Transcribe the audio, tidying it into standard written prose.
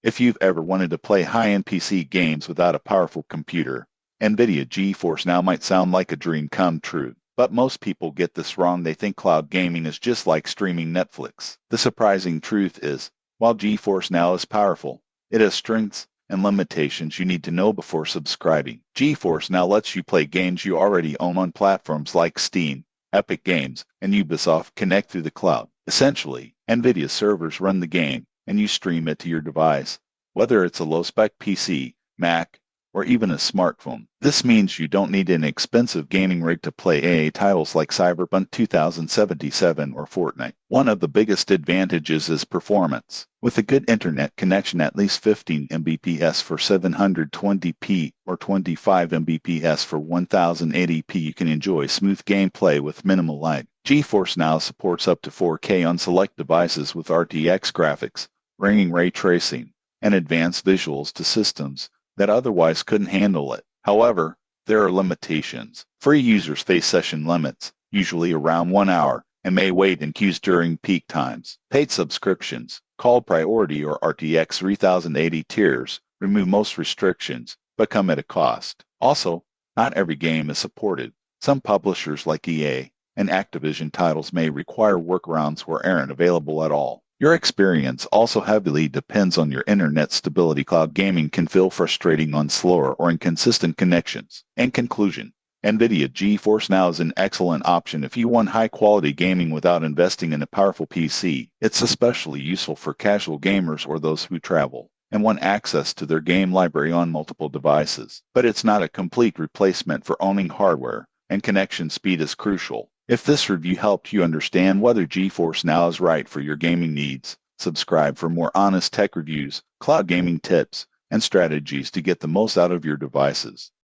If you've ever wanted to play high-end PC games without a powerful computer, NVIDIA GeForce Now might sound like a dream come true. But most people get this wrong. They think cloud gaming is just like streaming Netflix. The surprising truth is, while GeForce Now is powerful, it has strengths and limitations you need to know before subscribing. GeForce Now lets you play games you already own on platforms like Steam, Epic Games, and Ubisoft connect through the cloud. Essentially, NVIDIA servers run the game, and you stream it to your device, whether it's a low-spec PC, Mac, or even a smartphone. This means you don't need an expensive gaming rig to play AA titles like Cyberpunk 2077 or Fortnite. One of the biggest advantages is performance. With a good internet connection at least 15 Mbps for 720p or 25 Mbps for 1080p, you can enjoy smooth gameplay with minimal lag. GeForce Now supports up to 4K on select devices with RTX graphics, ringing ray tracing, and advanced visuals to systems that otherwise couldn't handle it. However, there are limitations. Free users face session limits, usually around 1 hour, and may wait in queues during peak times. Paid subscriptions, called Priority or RTX 3080 tiers, remove most restrictions, but come at a cost. Also, not every game is supported. Some publishers like EA and Activision titles may require workarounds or aren't available at all. Your experience also heavily depends on your internet stability. Cloud gaming can feel frustrating on slower or inconsistent connections. In conclusion, NVIDIA GeForce Now is an excellent option if you want high-quality gaming without investing in a powerful PC. It's especially useful for casual gamers or those who travel and want access to their game library on multiple devices. But it's not a complete replacement for owning hardware, and connection speed is crucial. If this review helped you understand whether GeForce Now is right for your gaming needs, subscribe for more honest tech reviews, cloud gaming tips, and strategies to get the most out of your devices.